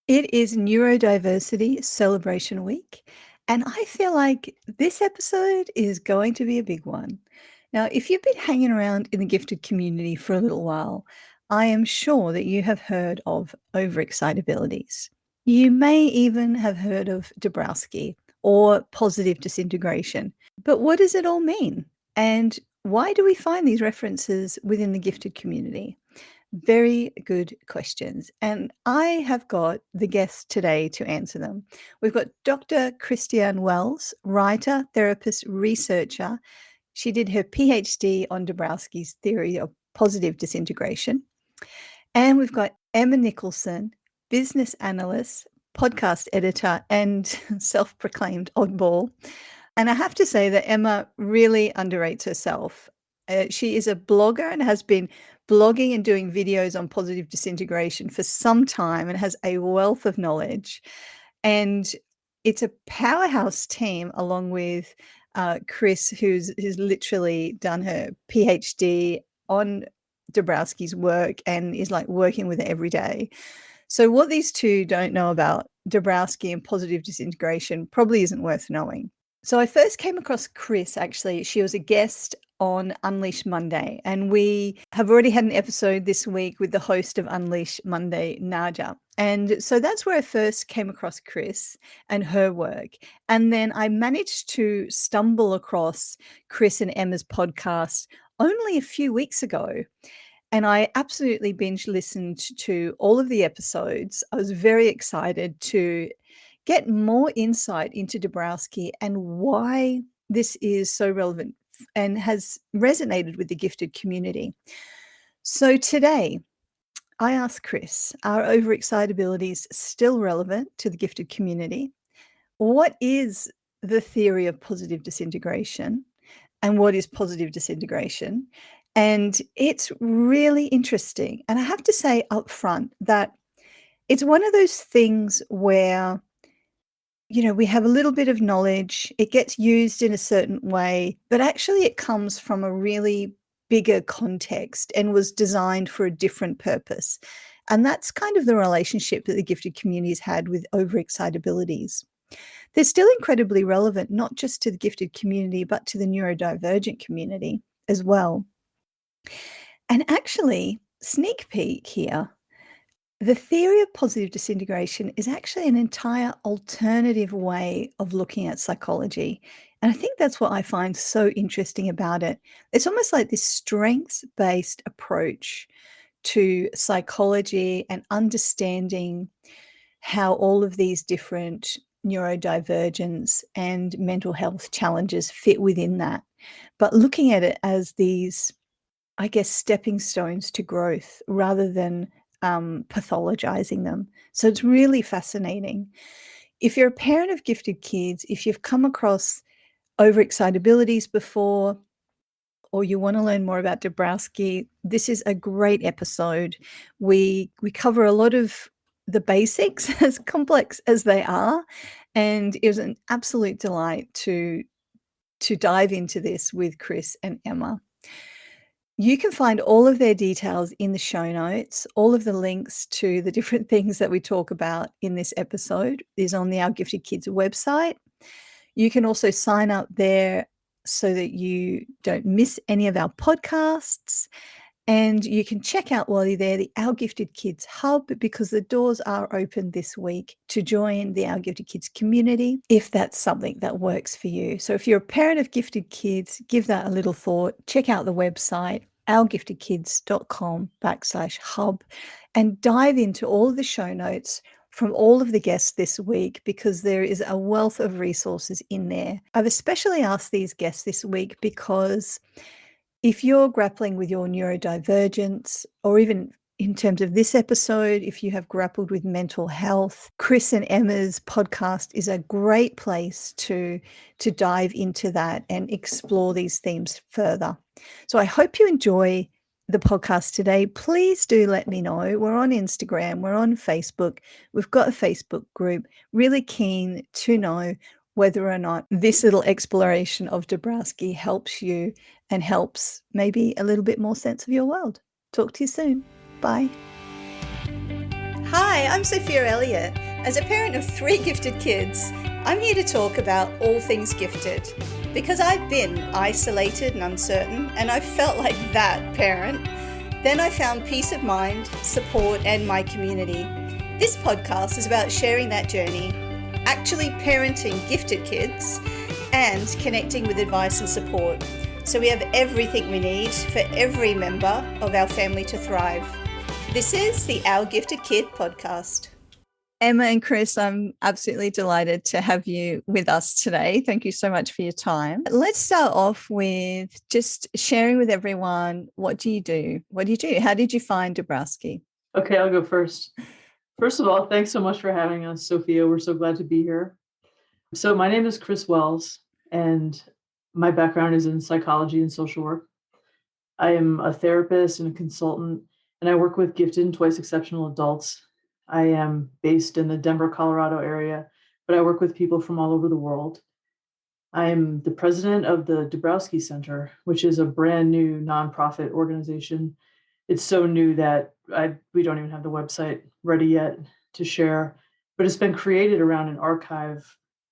It is Neurodiversity Celebration Week, and I feel like this episode is going to be a big one. Now, if you've been hanging around in the gifted community for a little while, I am sure that you have heard of overexcitabilities. You may even have heard of Dabrowski or positive disintegration. But what does it all mean? And why do we find these references within the gifted community? Very good questions. And I have got the guests today to answer them. We've got Dr. Christiane Wells, writer, therapist, researcher. She did her PhD on Dabrowski's theory of positive disintegration. And we've got Emma Nicholson, business analyst, podcast editor, and self-proclaimed oddball. And I have to say that Emma really underrates herself. She is a blogger and has been blogging and doing videos on positive disintegration for some time and has a wealth of knowledge. And it's a powerhouse team along with Chris, who's literally done her PhD on Dabrowski's work and is like working with it every day. So what these two don't know about Dabrowski and positive disintegration probably isn't worth knowing. So I first came across Chris, actually. She was a guest on Unleash Monday, and we have already had an episode this week with the host of Unleash Monday, Naja. And so that's where I first came across Chris and her work. And then I managed to stumble across Chris and Emma's podcast only a few weeks ago. And I absolutely binge listened to all of the episodes. I was very excited to get more insight into Dabrowski and why this is so relevant and has resonated with the gifted community. So today, I asked Chris, are overexcitabilities still relevant to the gifted community? What is the theory of positive disintegration? And what is positive disintegration? And it's really interesting. And I have to say up front that it's one of those things where, you know, we have a little bit of knowledge, it gets used in a certain way, but actually it comes from a really bigger context and was designed for a different purpose. And that's kind of the relationship that the gifted communities had with overexcitabilities. They're still incredibly relevant, not just to the gifted community, but to the neurodivergent community as well. And actually, sneak peek here, the theory of positive disintegration is actually an entire alternative way of looking at psychology. And I think that's what I find so interesting about it. It's almost like this strengths-based approach to psychology and understanding how all of these different neurodivergence and mental health challenges fit within that, but looking at it as these, I guess, stepping stones to growth rather than pathologizing them. So it's really fascinating. If you're a parent of gifted kids, if you've come across overexcitabilities before, or you want to learn more about Dabrowski, this is a great episode. We cover a lot of the basics, as complex as they are, and it was an absolute delight to dive into this with Chris and Emma. You can find all of their details in the show notes. All of the links to the different things that we talk about in this episode is on the Our Gifted Kids website. You can also sign up there so that you don't miss any of our podcasts. And you can check out while you're there the Our Gifted Kids Hub, because the doors are open this week to join the Our Gifted Kids community if that's something that works for you. So if you're a parent of gifted kids, give that a little thought. Check out the website, ourgiftedkids.com/hub, and dive into all of the show notes from all of the guests this week, because there is a wealth of resources in there. I've especially asked these guests this week because if you're grappling with your neurodivergence, or even in terms of this episode, if you have grappled with mental health, Chris and Emma's podcast is a great place to dive into that and explore these themes further. So I hope you enjoy the podcast today. Please do let me know. We're on Instagram, we're on Facebook, we've got a Facebook group. Really keen to know whether or not this little exploration of Dabrowski helps you and helps maybe a little bit more sense of your world. Talk to you soon. Bye. Hi, I'm Sophia Elliott. As a parent of 3 gifted kids, I'm here to talk about all things gifted. Because I've been isolated and uncertain, and I felt like that parent. Then I found peace of mind, support, and my community. This podcast is about sharing that journey, actually parenting gifted kids, and connecting with advice and support. So we have everything we need for every member of our family to thrive. This is the Our Gifted Kid podcast. Emma and Chris, I'm absolutely delighted to have you with us today. Thank you so much for your time. Let's start off with just sharing with everyone, what do you do? What do you do? How did you find Dabrowski? Okay, I'll go first. First of all, thanks so much for having us, Sophia. We're so glad to be here. So my name is Chris Wells, and my background is in psychology and social work. I am a therapist and a consultant, and I work with gifted and twice exceptional adults. I am based in the Denver, Colorado area, but I work with people from all over the world. I am the president of the Dabrowski Center, which is a brand new nonprofit organization. It's so new that we don't even have the website ready yet to share, but it's been created around an archive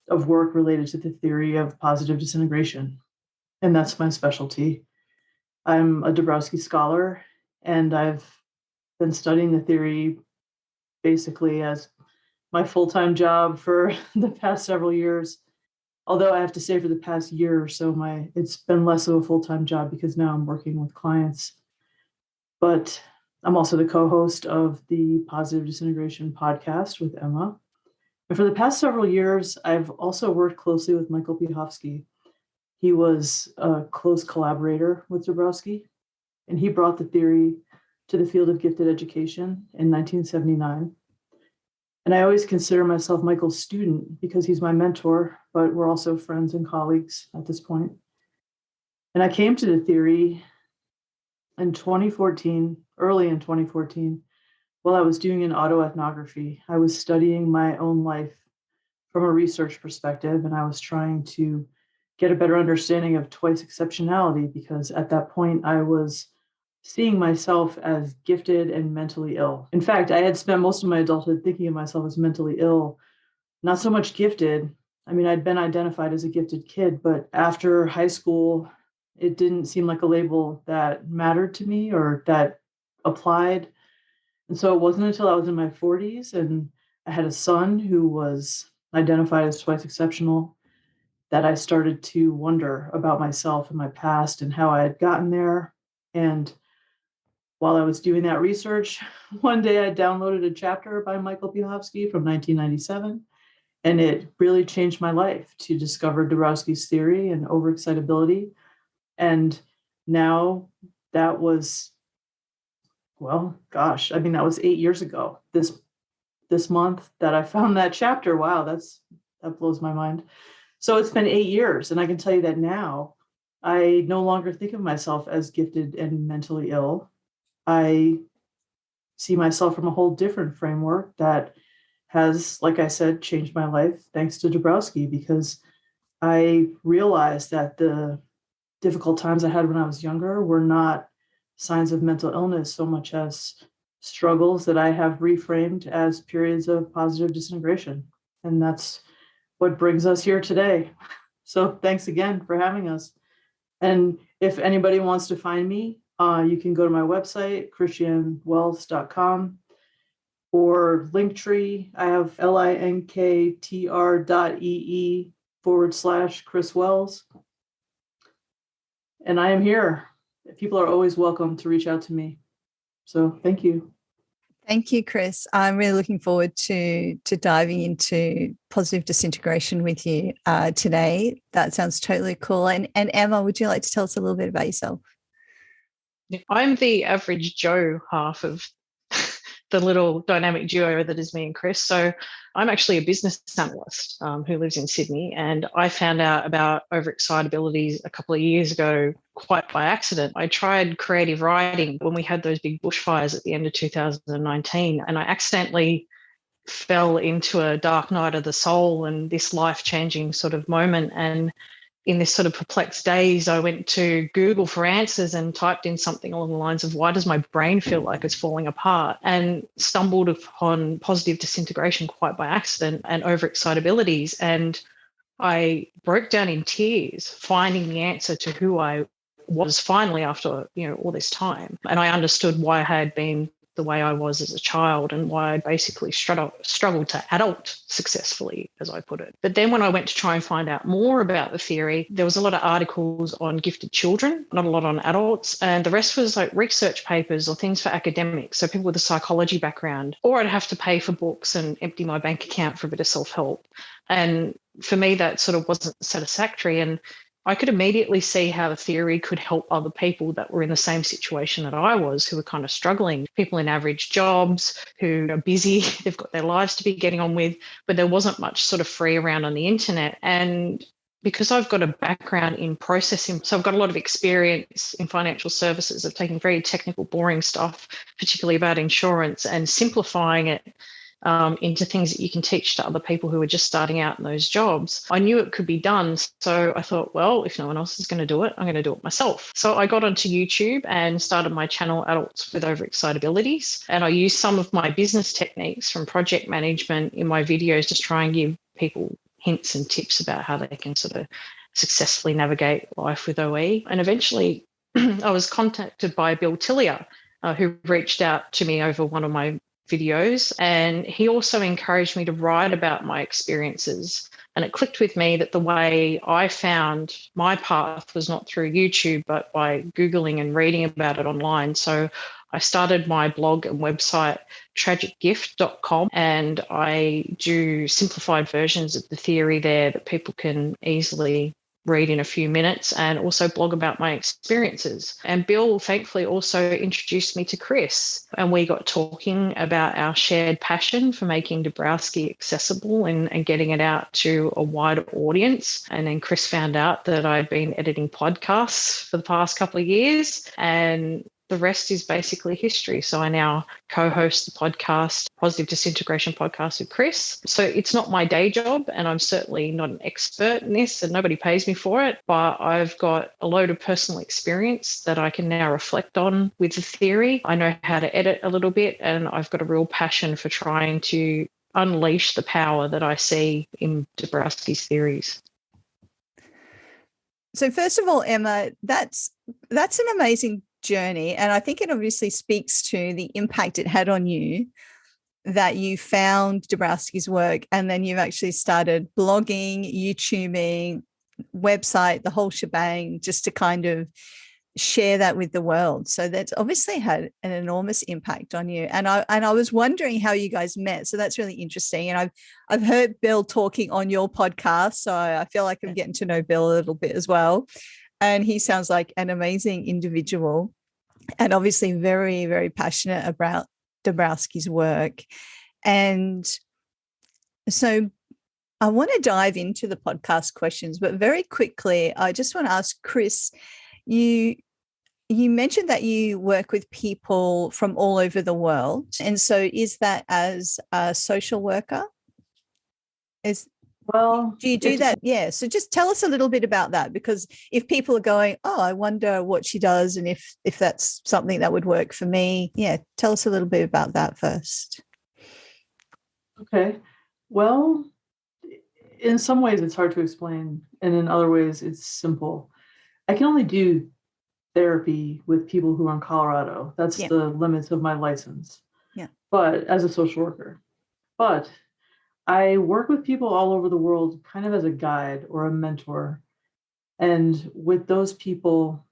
of work related to the theory of positive disintegration, and that's my specialty. I'm a Dabrowski scholar, and I've been studying the theory basically as my full-time job for the past several years. Although I have to say for the past year or so, it's been less of a full-time job because now I'm working with clients. But I'm also the co-host of the Positive Disintegration Podcast with Emma. And for the past several years, I've also worked closely with Michael Piechowski. He was a close collaborator with Dabrowski, and he brought the theory to the field of gifted education in 1979. And I always consider myself Michael's student because he's my mentor, but we're also friends and colleagues at this point. And I came to the theory in 2014, early in 2014, while I was doing an autoethnography. I was studying my own life from a research perspective, and I was trying to get a better understanding of twice exceptionality because at that point I was seeing myself as gifted and mentally ill. In fact, I had spent most of my adulthood thinking of myself as mentally ill, not so much gifted. I mean, I'd been identified as a gifted kid, but after high school, it didn't seem like a label that mattered to me or that applied. And so it wasn't until I was in my 40s and I had a son who was identified as twice exceptional that I started to wonder about myself and my past and how I had gotten there. And while I was doing that research, one day I downloaded a chapter by Michael Piechowski from 1997, and it really changed my life to discover Dabrowski's theory and overexcitability. And now that was, that was 8 years ago. This month that I found that chapter. Wow, that blows my mind. So it's been 8 years, and I can tell you that now I no longer think of myself as gifted and mentally ill. I see myself from a whole different framework that has, like I said, changed my life thanks to Dabrowski, because I realized that the difficult times I had when I was younger were not signs of mental illness so much as struggles that I have reframed as periods of positive disintegration. And that's what brings us here today. So thanks again for having us. And if anybody wants to find me, you can go to my website, christianewells.com, or Linktree. I have linktr.ee/Chris Wells. And I am here. People are always welcome to reach out to me. So thank you. Thank you, Chris. I'm really looking forward to diving into positive disintegration with you today. That sounds totally cool. And Emma, would you like to tell us a little bit about yourself? I'm the average Joe half of the little dynamic duo that is me and Chris. So I'm actually a business analyst who lives in Sydney, and I found out about overexcitabilities a couple of years ago quite by accident. I tried creative writing when we had those big bushfires at the end of 2019, and I accidentally fell into a dark night of the soul and this life-changing sort of moment. And in this sort of perplexed daze, I went to Google for answers and typed in something along the lines of, why does my brain feel like it's falling apart? And stumbled upon positive disintegration quite by accident and overexcitabilities. And I broke down in tears, finding the answer to who I was finally after, all this time. And I understood why I had been the way I was as a child and why I basically struggled to adult successfully, as I put it. But then when I went to try and find out more about the theory, there was a lot of articles on gifted children, not a lot on adults. And the rest was like research papers or things for academics, so people with a psychology background. Or I'd have to pay for books and empty my bank account for a bit of self-help. And for me, that sort of wasn't satisfactory. And I could immediately see how the theory could help other people that were in the same situation that I was, who were kind of struggling, people in average jobs who are busy, they've got their lives to be getting on with, but there wasn't much sort of free around on the internet. And because I've got a background in processing, so I've got a lot of experience in financial services of taking very technical, boring stuff, particularly about insurance, and simplifying it into things that you can teach to other people who are just starting out in those jobs. I knew it could be done. So I thought, well, if no one else is going to do it, I'm going to do it myself. So I got onto YouTube and started my channel, Adults with Overexcitabilities. And I used some of my business techniques from project management in my videos to try and give people hints and tips about how they can sort of successfully navigate life with OE. And eventually I was contacted by Bill Tillier, who reached out to me over one of my videos, and he also encouraged me to write about my experiences. And it clicked with me that the way I found my path was not through YouTube, but by Googling and reading about it online. So I started my blog and website, tragicgift.com, and I do simplified versions of the theory there that people can easily read in a few minutes, and also blog about my experiences. And Bill thankfully also introduced me to Chris, and we got talking about our shared passion for making Dabrowski accessible and getting it out to a wider audience. And then Chris found out that I'd been editing podcasts for the past couple of years, and the rest is basically history. So I now co-host the podcast, Positive Disintegration Podcast with Chris. So it's not my day job, and I'm certainly not an expert in this, and nobody pays me for it, but I've got a load of personal experience that I can now reflect on with the theory. I know how to edit a little bit, and I've got a real passion for trying to unleash the power that I see in Dabrowski's theories. So first of all, Emma, that's an amazing journey, and I think it obviously speaks to the impact it had on you that you found Dabrowski's work, and then you've actually started blogging, YouTubing, website, the whole shebang, just to kind of share that with the world. So that's obviously had an enormous impact on you. And I was wondering how you guys met. So that's really interesting. And I've heard Bill talking on your podcast, so I feel like I'm getting to know Bill a little bit as well. And he sounds like an amazing individual, and obviously very, very passionate about Dabrowski's work. And so I want to dive into the podcast questions, but very quickly, I just want to ask Chris, you mentioned that you work with people from all over the world. And so is that as a social worker? Do you do that? Yeah. So just tell us a little bit about that, because if people are going, oh, I wonder what she does and if that's something that would work for me. Yeah. Tell us a little bit about that first. Okay. Well, in some ways it's hard to explain, and in other ways it's simple. I can only do therapy with people who are in Colorado. That's the limits of my license. Yeah. But as a social worker. But I work with people all over the world kind of as a guide or a mentor. And with those people,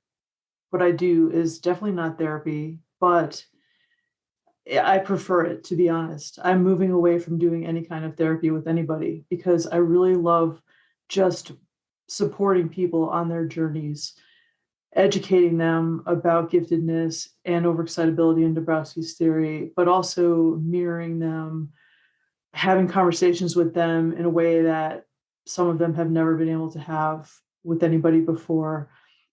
what I do is definitely not therapy, but I prefer it, to be honest. I'm moving away from doing any kind of therapy with anybody because I really love just supporting people on their journeys, educating them about giftedness and overexcitability and Dabrowski's theory, but also mirroring them, having conversations with them in a way that some of them have never been able to have with anybody before.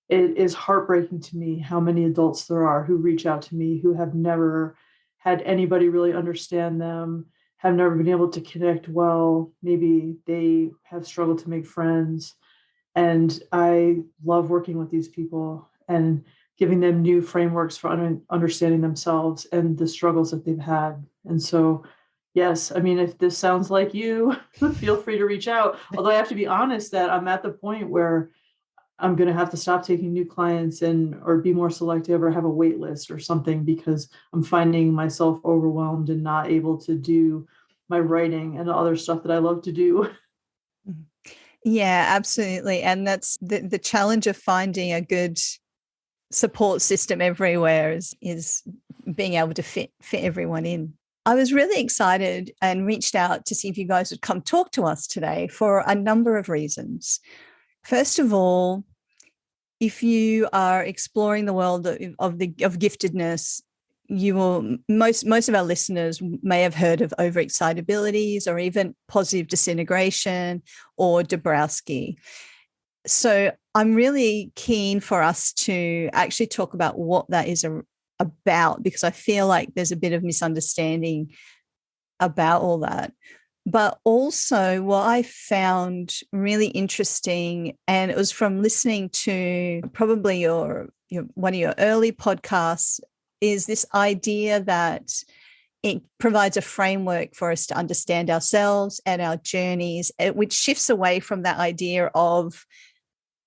It is heartbreaking to me how many adults there are who reach out to me who have never had anybody really understand them, have never been able to connect well. Maybe they have struggled to make friends. And I love working with these people and giving them new frameworks for understanding themselves and the struggles that they've had. And so, yes, I mean, if this sounds like you, feel free to reach out. Although I have to be honest that I'm at the point where I'm going to have to stop taking new clients or be more selective or have a wait list or something, because I'm finding myself overwhelmed and not able to do my writing and the other stuff that I love to do. Yeah, absolutely. And that's the challenge of finding a good support system everywhere is being able to fit everyone in. I was really excited and reached out to see if you guys would come talk to us today for a number of reasons. First of all, if you are exploring the world of giftedness, you will most of our listeners may have heard of overexcitabilities or even positive disintegration or Dabrowski. So I'm really keen for us to actually talk about what that is about, because I feel like there's a bit of misunderstanding about all that. But also what I found really interesting, and it was from listening to probably your one of your early podcasts, is this idea that it provides a framework for us to understand ourselves and our journeys, which shifts away from that idea of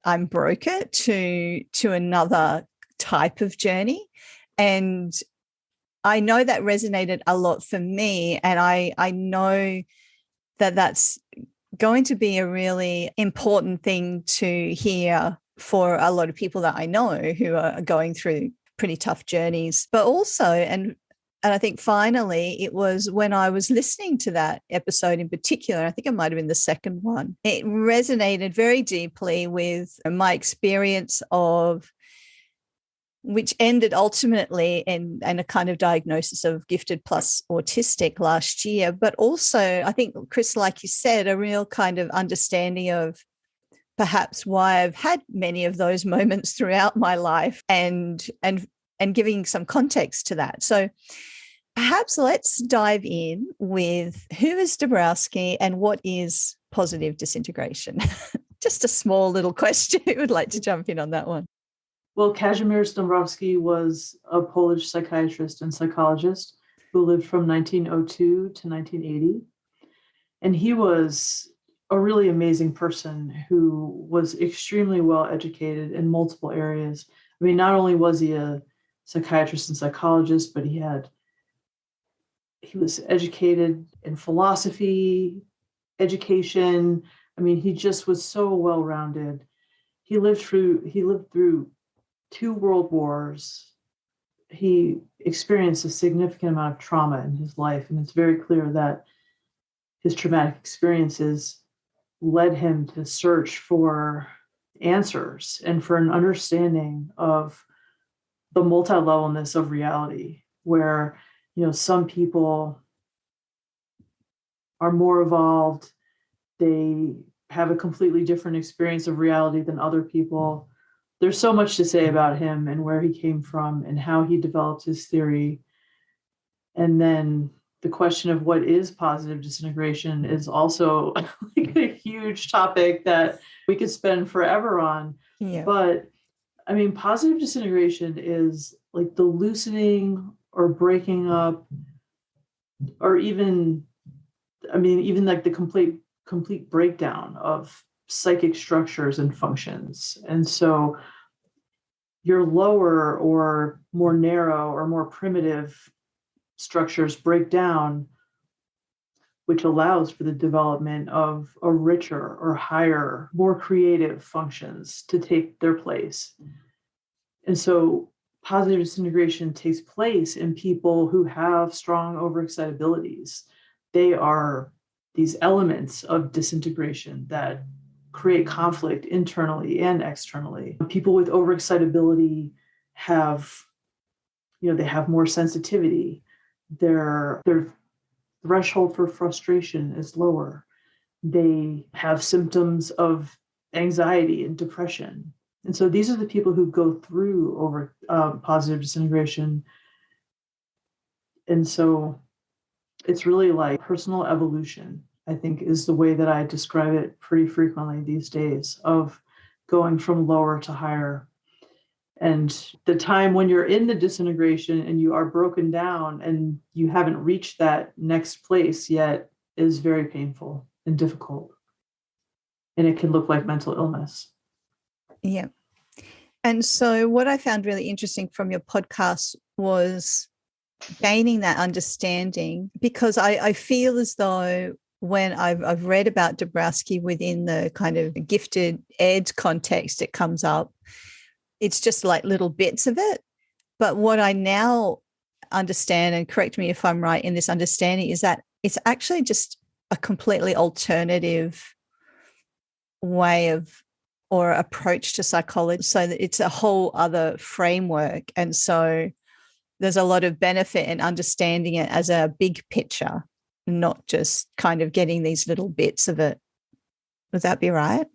I'm broken to another type of journey. And I know that resonated a lot for me. And I know that that's going to be a really important thing to hear for a lot of people that I know who are going through pretty tough journeys. But also, and I think finally, it was when I was listening to that episode in particular, I think it might have been the second one, it resonated very deeply with my experience of, which ended ultimately in a kind of diagnosis of gifted plus autistic last year. But also, I think, Chris, like you said, a real kind of understanding of perhaps why I've had many of those moments throughout my life and giving some context to that. So perhaps let's dive in with who is Dabrowski and what is positive disintegration? Just a small little question. Who would like to jump in on that one? Well, Kazimierz Dabrowski was a Polish psychiatrist and psychologist who lived from 1902 to 1980. And he was a really amazing person who was extremely well educated in multiple areas. I mean, not only was he a psychiatrist and psychologist, but he was educated in philosophy, education. I mean, he just was so well-rounded. He lived through 2 world wars. He experienced a significant amount of trauma in his life, and it's very clear that his traumatic experiences led him to search for answers and for an understanding of the multi-levelness of reality, where, some people are more evolved, they have a completely different experience of reality than other people. There's so much to say about him and where he came from and how he developed his theory. And then the question of what is positive disintegration is also like a huge topic that we could spend forever on. Yeah. But I mean, positive disintegration is like the loosening or breaking up, or even like the complete breakdown of psychic structures and functions. And so your lower or more narrow or more primitive structures break down, which allows for the development of a richer or higher, more creative functions to take their place. And so positive disintegration takes place in people who have strong overexcitabilities. They are these elements of disintegration that create conflict internally and externally. People with overexcitability have, they have more sensitivity. Their threshold for frustration is lower. They have symptoms of anxiety and depression. And so these are the people who go through positive disintegration. And so it's really like personal evolution, I think, is the way that I describe it pretty frequently these days, of going from lower to higher. And the time when you're in the disintegration and you are broken down and you haven't reached that next place yet is very painful and difficult. And it can look like mental illness. Yeah. And so what I found really interesting from your podcast was gaining that understanding, because I feel as though when I've read about Dabrowski within the kind of gifted ed context, it comes up. It's just like little bits of it. But what I now understand, and correct me if I'm right in this understanding, is that it's actually just a completely alternative way of or approach to psychology, so that it's a whole other framework. And so there's a lot of benefit in understanding it as a big picture, not just kind of getting these little bits of it. Would that be right?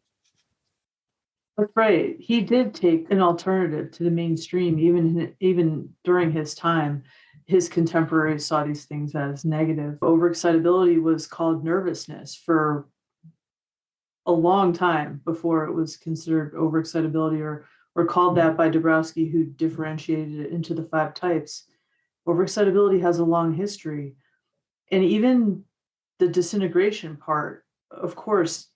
That's right. He did take an alternative to the mainstream, even during his time. His contemporaries saw these things as negative. Overexcitability was called nervousness for a long time before it was considered overexcitability or called that by Dabrowski, who differentiated it into the 5 types. Overexcitability has a long history. And even the disintegration part, of course,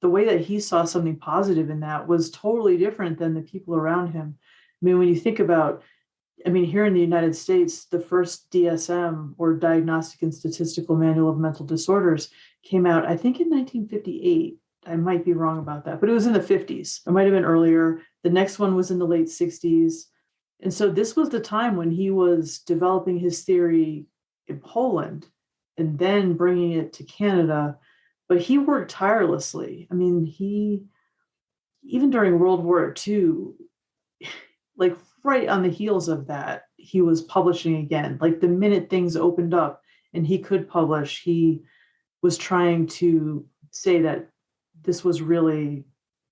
the way that he saw something positive in that was totally different than the people around him. I mean, when you think about, here in the United States, the first DSM, or Diagnostic and Statistical Manual of Mental Disorders, came out, I think, in 1958. I might be wrong about that, but it was in the 50s. It might have been earlier. The next one was in the late 60s. And so this was the time when he was developing his theory in Poland and then bringing it to Canada. But he worked tirelessly. He, even during World War II, like right on the heels of that, he was publishing again. Like the minute things opened up and he could publish, he was trying to say that this was really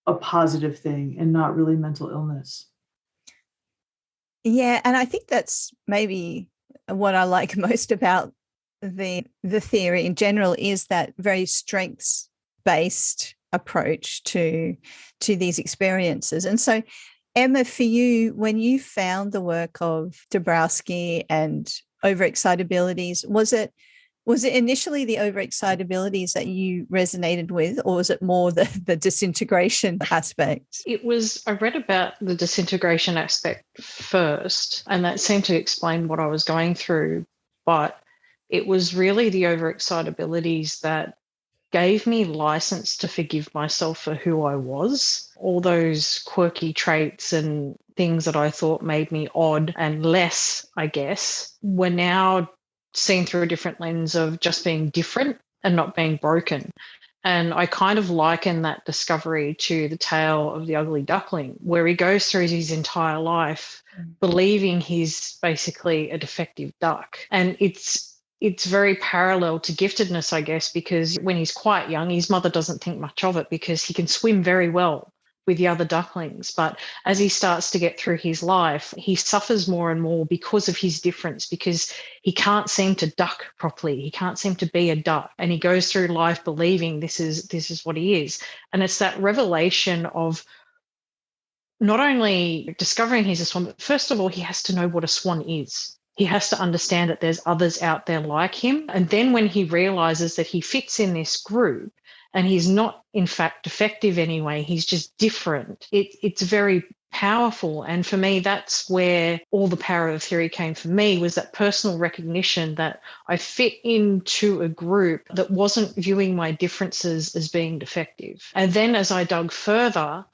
a positive thing and not really mental illness. Yeah, and I think that's maybe what I like most about the theory in general, is that very strengths-based approach to these experiences. And so, Emma, for you, when you found the work of Dabrowski and Overexcitabilities, was it initially the overexcitabilities that you resonated with, or was it more the disintegration aspect? I read about the disintegration aspect first, and that seemed to explain what I was going through. But it was really the overexcitabilities that gave me license to forgive myself for who I was. All those quirky traits and things that I thought made me odd and less, I guess, were now seen through a different lens of just being different and not being broken. And I kind of liken that discovery to the tale of the ugly duckling, where he goes through his entire life believing he's basically a defective duck. And it's very parallel to giftedness, I guess, because when he's quite young, his mother doesn't think much of it because he can swim very well with the other ducklings. But as he starts to get through his life, he suffers more and more because of his difference, because he can't seem to duck properly. He can't seem to be a duck. And he goes through life believing this is what he is. And it's that revelation of not only discovering he's a swan, but first of all, he has to know what a swan is. He has to understand that there's others out there like him. And then when he realizes that he fits in this group and he's not, in fact, defective anyway, he's just different, it's very powerful. And for me, that's where all the power of the theory came for me, was that personal recognition that I fit into a group that wasn't viewing my differences as being defective. And then as I dug further,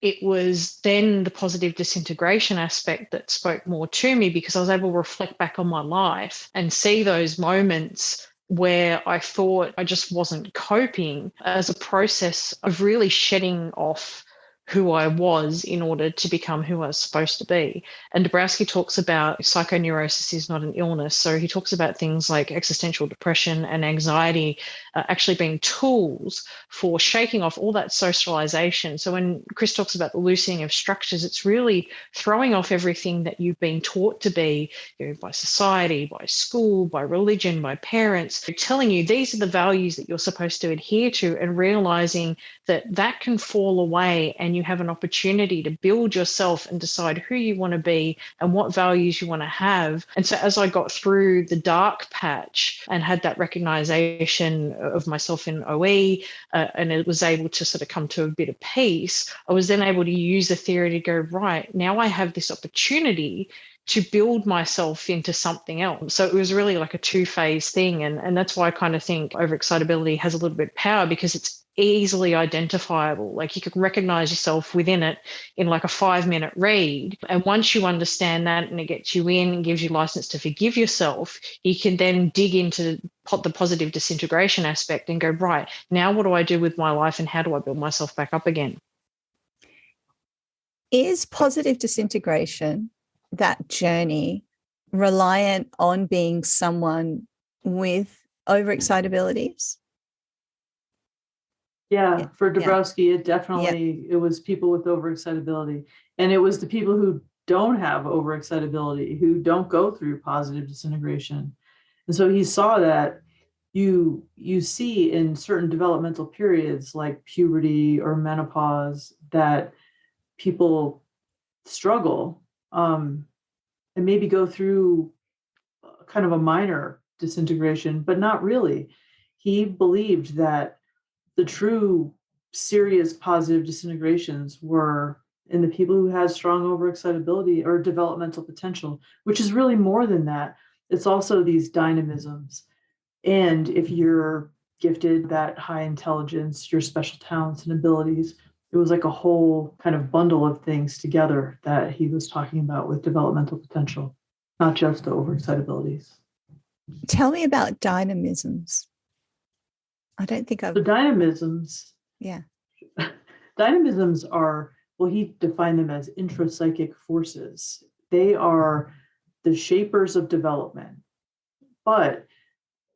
it was then the positive disintegration aspect that spoke more to me, because I was able to reflect back on my life and see those moments where I thought I just wasn't coping, as a process of really shedding off who I was in order to become who I was supposed to be. And Dabrowski talks about psychoneurosis is not an illness. So he talks about things like existential depression and anxiety actually being tools for shaking off all that socialization. So when Chris talks about the loosening of structures, it's really throwing off everything that you've been taught to be, by society, by school, by religion, by parents, telling you these are the values that you're supposed to adhere to, and realizing that can fall away and you you have an opportunity to build yourself and decide who you want to be and what values you want to have. And so as I got through the dark patch and had that recognition of myself in OE, and it was able to sort of come to a bit of peace, I was then able to use the theory to go, right, now I have this opportunity to build myself into something else. So it was really like a two-phase thing. And that's why I kind of think overexcitability has a little bit of power, because it's easily identifiable. Like you can recognize yourself within it in like a 5-minute read. And once you understand that and it gets you in and gives you license to forgive yourself, you can then dig into the positive disintegration aspect and go, right, now what do I do with my life and how do I build myself back up again? Is positive disintegration, that journey, reliant on being someone with overexcitabilities? Yeah, for Dabrowski, it definitely, it was people with overexcitability. And it was the people who don't have overexcitability, who don't go through positive disintegration. And so he saw that you see in certain developmental periods like puberty or menopause that people struggle and maybe go through kind of a minor disintegration, but not really. He believed that the true serious positive disintegrations were in the people who had strong overexcitability or developmental potential, which is really more than that. It's also these dynamisms. And if you're gifted that high intelligence, your special talents and abilities, it was like a whole kind of bundle of things together that he was talking about with developmental potential, not just the overexcitabilities. Tell me about dynamisms. I don't think I've... So dynamisms. Yeah. Dynamisms are, well, he defined them as intrapsychic forces. They are the shapers of development. But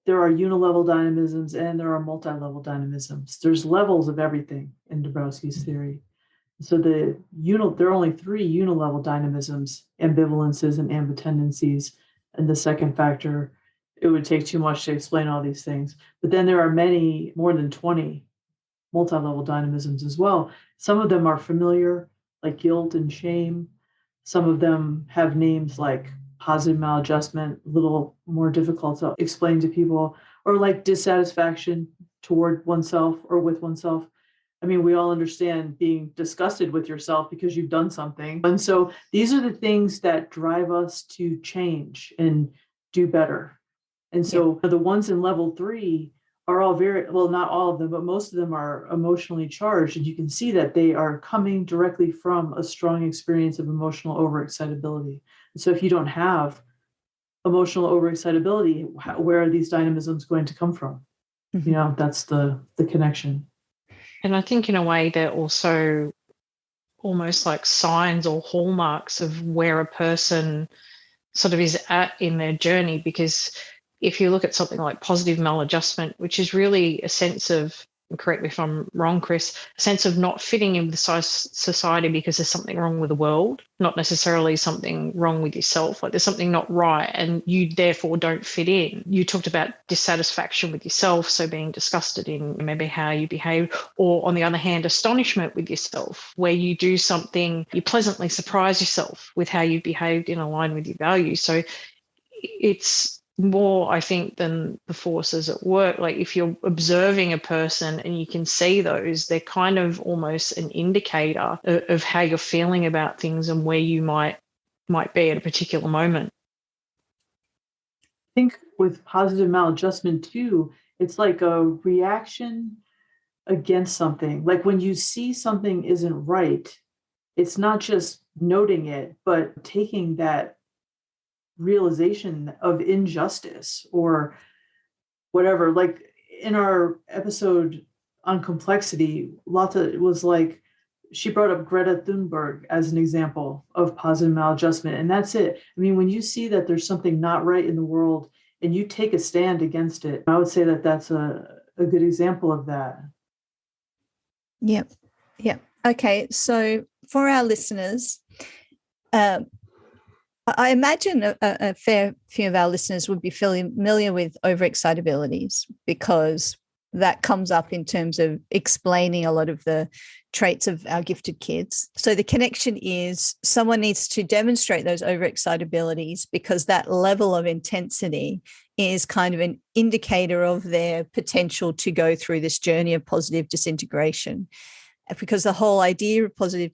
there are unilevel dynamisms and there are multi-level dynamisms. There's levels of everything in Dabrowski's theory. So there are only 3 unilevel dynamisms, ambivalences and ambitendencies. And the second factor, it would take too much to explain all these things. But then there are many, more than 20 multi-level dynamisms as well. Some of them are familiar, like guilt and shame. Some of them have names like positive maladjustment, a little more difficult to explain to people, or like dissatisfaction toward oneself or with oneself. I mean, we all understand being disgusted with yourself because you've done something. And so these are the things that drive us to change and do better. And so the ones in level 3 are all very, well, not all of them, but most of them are emotionally charged. And you can see that they are coming directly from a strong experience of emotional overexcitability. And so if you don't have emotional overexcitability, where are these dynamisms going to come from? Mm-hmm. You know, that's the connection. And I think in a way they're also almost like signs or hallmarks of where a person sort of is at in their journey, because if you look at something like positive maladjustment, which is really a sense of, and correct me if I'm wrong, Chris, a sense of not fitting in with society because there's something wrong with the world, not necessarily something wrong with yourself. Like there's something not right and you therefore don't fit in. You talked about dissatisfaction with yourself, so being disgusted in maybe how you behave, or on the other hand, astonishment with yourself, where you do something, you pleasantly surprise yourself with how you behaved in line with your values. So it's more, I think, than the forces at work. Like if you're observing a person and you can see those, they're kind of almost an indicator of how you're feeling about things and where you might be at a particular moment. I think with positive maladjustment too, it's like a reaction against something. Like when you see something isn't right, it's not just noting it, but taking that realization of injustice or whatever. Like in our episode on complexity, Lotta was like, she brought up Greta Thunberg as an example of positive maladjustment, and that's it. I mean, when you see that there's something not right in the world and you take a stand against it, I would say that that's a good example of that. Yep. Okay, so for our listeners, I imagine a fair few of our listeners would be familiar with overexcitabilities because that comes up in terms of explaining a lot of the traits of our gifted kids. So the connection is someone needs to demonstrate those overexcitabilities because that level of intensity is kind of an indicator of their potential to go through this journey of positive disintegration. Because the whole idea of positive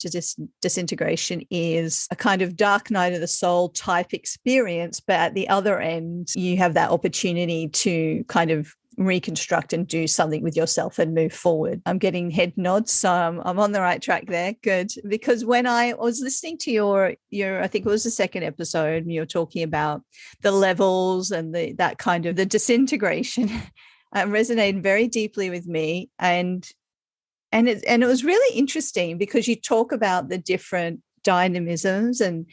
disintegration is a kind of dark night of the soul type experience, but at the other end, you have that opportunity to kind of reconstruct and do something with yourself and move forward. I'm getting head nods, so I'm on the right track there. Good. Because when I was listening to your I think it was the second episode, and you're talking about the levels and that kind of the disintegration, resonated very deeply with me. And it was really interesting because you talk about the different dynamisms and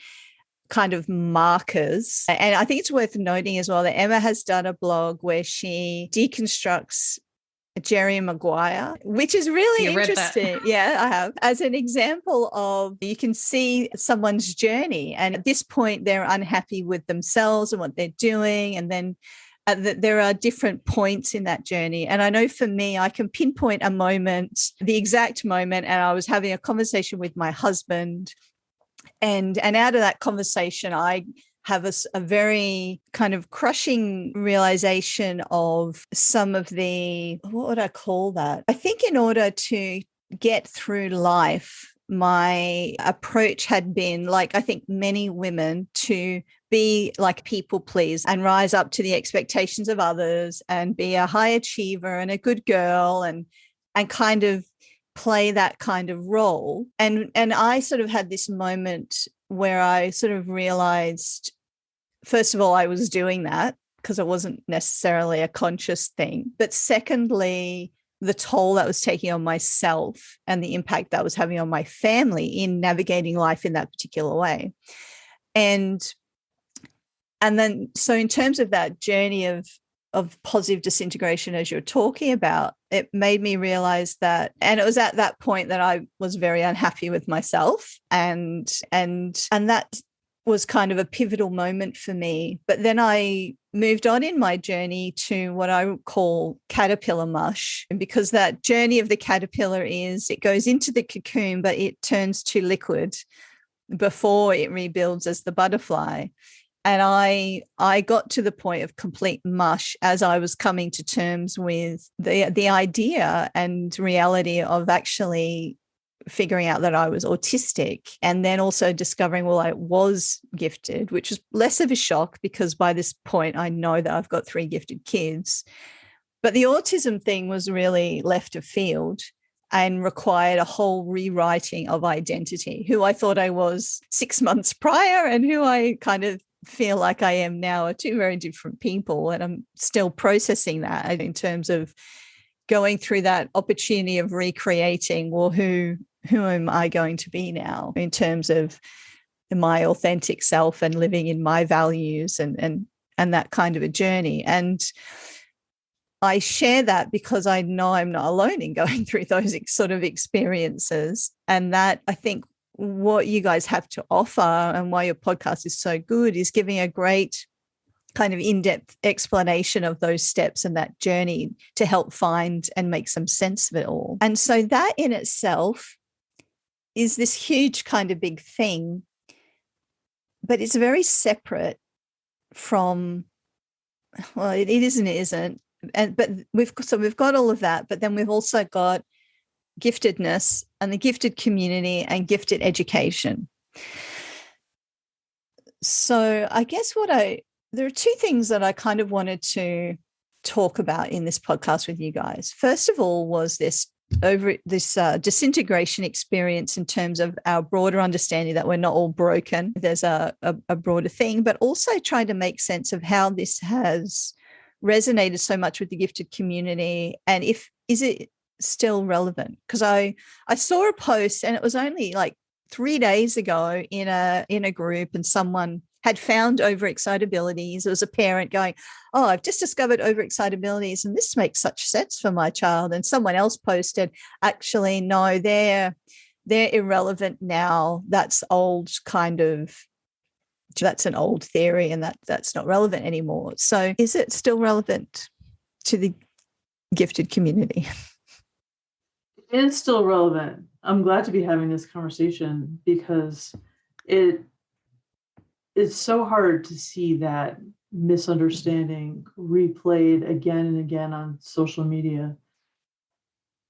kind of markers. And I think it's worth noting as well that Emma has done a blog where she deconstructs Jerry and Maguire, which is really interesting. Yeah, I have. As an example of, you can see someone's journey. And at this point, they're unhappy with themselves and what they're doing. And then there are different points in that journey. And I know for me, I can pinpoint a moment, the exact moment, and I was having a conversation with my husband. And out of that conversation, I have a very kind of crushing realization of some of the, what would I call that? I think in order to get through life, my approach had been, like I think many women, to be like people please and rise up to the expectations of others and be a high achiever and a good girl and kind of play that kind of role. And I sort of had this moment where I sort of realized, first of all, I was doing that because it wasn't necessarily a conscious thing. But secondly, the toll that was taking on myself and the impact that was having on my family in navigating life in that particular way. And then, so in terms of that journey of positive disintegration, as you're talking about, it made me realize that, and it was at that point that I was very unhappy with myself, and that was kind of a pivotal moment for me. But then I moved on in my journey to what I would call caterpillar mush, because that journey of the caterpillar is it goes into the cocoon, but it turns to liquid before it rebuilds as the butterfly. And I got to the point of complete mush as I was coming to terms with the idea and reality of actually figuring out that I was autistic, and then also discovering, well, I was gifted, which was less of a shock because by this point I know that I've got 3 gifted kids. But the autism thing was really left of field and required a whole rewriting of identity, who I thought I was 6 months prior and who I kind of feel like I am now are 2 very different people. And I'm still processing that in terms of going through that opportunity of recreating, well, who am I going to be now in terms of my authentic self and living in my values and that kind of a journey. And I share that because I know I'm not alone in going through those sort of experiences. And that, I think, what you guys have to offer and why your podcast is so good is giving a great kind of in-depth explanation of those steps and that journey to help find and make some sense of it all. And so that in itself is this huge kind of big thing, but it's very separate from, well, it is and it isn't. But we've got all of that, but then we've also got giftedness and the gifted community and gifted education. So I guess there are 2 things that I kind of wanted to talk about in this podcast with you guys. First of all was this disintegration experience in terms of our broader understanding that we're not all broken. There's a broader thing, but also trying to make sense of how this has resonated so much with the gifted community, and is it still relevant? Because I saw a post, and it was only like 3 days ago in a group, and someone had found overexcitabilities. It was a parent going, oh, I've just discovered overexcitabilities and this makes such sense for my child. And someone else posted, actually, no, they're irrelevant now. That's old kind of, that's an old theory and that's not relevant anymore. So is it still relevant to the gifted community? It is still relevant. I'm glad to be having this conversation because it's so hard to see that misunderstanding replayed again and again on social media.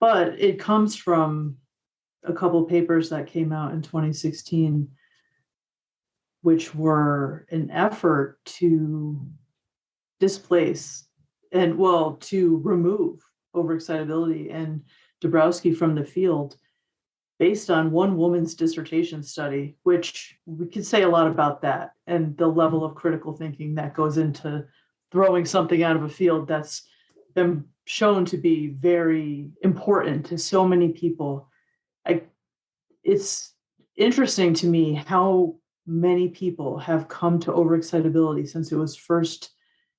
But it comes from a couple papers that came out in 2016, which were an effort to displace and, well, to remove overexcitability and Dabrowski from the field based on one woman's dissertation study, which we could say a lot about that and the level of critical thinking that goes into throwing something out of a field that's been shown to be very important to so many people. It's interesting to me how many people have come to overexcitability since it was first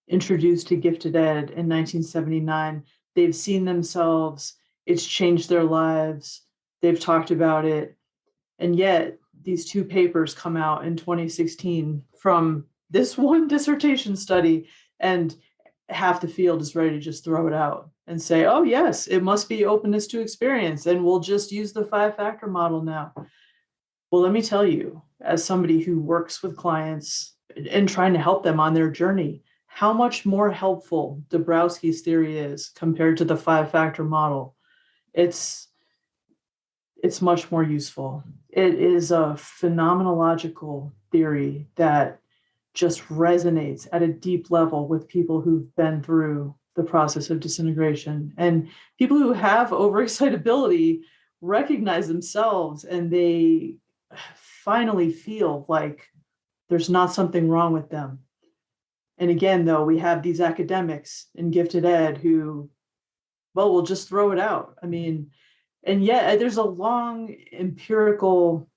introduced to gifted ed in 1979. They've seen themselves, it's changed their lives, they've talked about it. And yet these two papers come out in 2016 from this one dissertation study, and half the field is ready to just throw it out and say, oh yes, it must be openness to experience, and we'll just use the 5-factor model now. Well, let me tell you, as somebody who works with clients and trying to help them on their journey, how much more helpful Dabrowski's theory is compared to the 5-factor model. It's much more useful. It is a phenomenological theory that just resonates at a deep level with people who've been through the process of disintegration. And people who have overexcitability recognize themselves, and they finally feel like there's not something wrong with them. And again, though, we have these academics in gifted ed who, well, will just throw it out. I mean, and yet there's a long empirical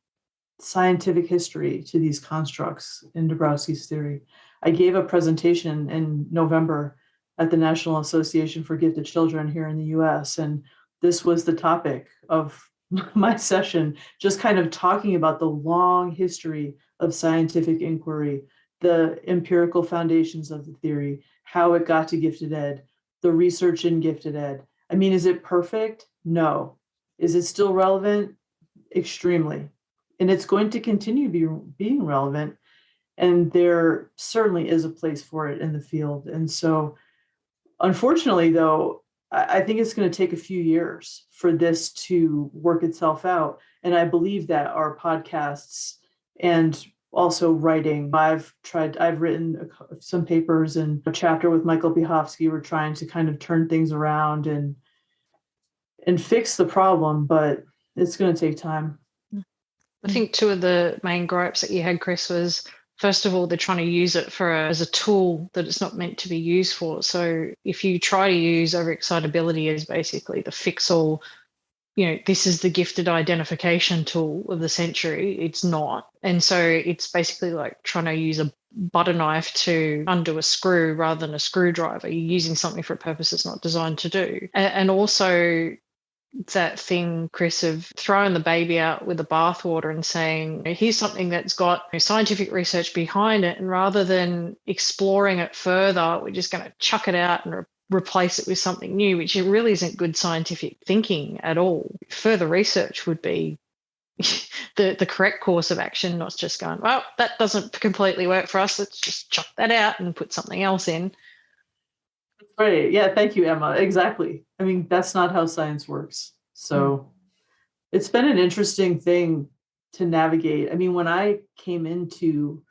scientific history to these constructs in Dabrowski's theory. I gave a presentation in November at the National Association for Gifted Children here in the US, and this was the topic of my session, just kind of talking about the long history of scientific inquiry, the empirical foundations of the theory, how it got to gifted ed, the research in gifted ed. I mean, is it perfect? No. Is it still relevant? Extremely. And it's going to continue being relevant. And there certainly is a place for it in the field. And so, unfortunately, though, I think it's going to take a few years for this to work itself out. And I believe that our podcasts and also writing, I've written some papers and a chapter with Michael Biehofsky. We're trying to kind of turn things around and fix the problem, but it's going to take time. I think two of the main gripes that you had, Chris, was, first of all, they're trying to use it as a tool that it's not meant to be used for. So if you try to use overexcitability as basically the fix-all, this is the gifted identification tool of the century, it's not. And so it's basically like trying to use a butter knife to undo a screw rather than a screwdriver. You're using something for a purpose it's not designed to do. And also that thing, Chris, of throwing the baby out with the bathwater and saying, here's something that's got scientific research behind it, and rather than exploring it further, we're just going to chuck it out and replace it with something new, which it really isn't good scientific thinking at all. Further research would be the correct course of action, not just going, well, that doesn't completely work for us, let's just chuck that out and put something else in. Right. Yeah. Thank you, Emma. Exactly. I mean, that's not how science works. So It's been an interesting thing to navigate. I mean, when I came into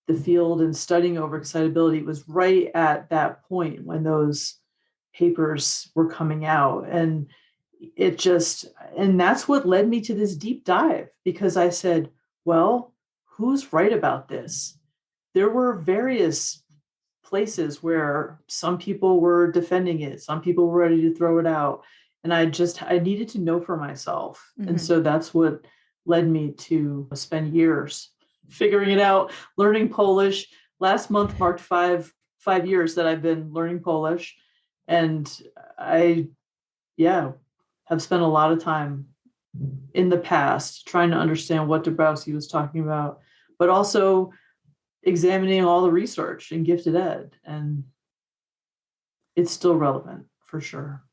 the field and studying overexcitability, it was right at that point when those papers were coming out. And that's what led me to this deep dive, because I said, well, who's right about this? There were various places where some people were defending it, some people were ready to throw it out, and I needed to know for myself. And so that's what led me to spend years figuring it out, learning Polish. Last month marked five years that I've been learning Polish, and I have spent a lot of time in the past trying to understand what Dabrowski was talking about, but also examining all the research in gifted ed, and it's still relevant for sure.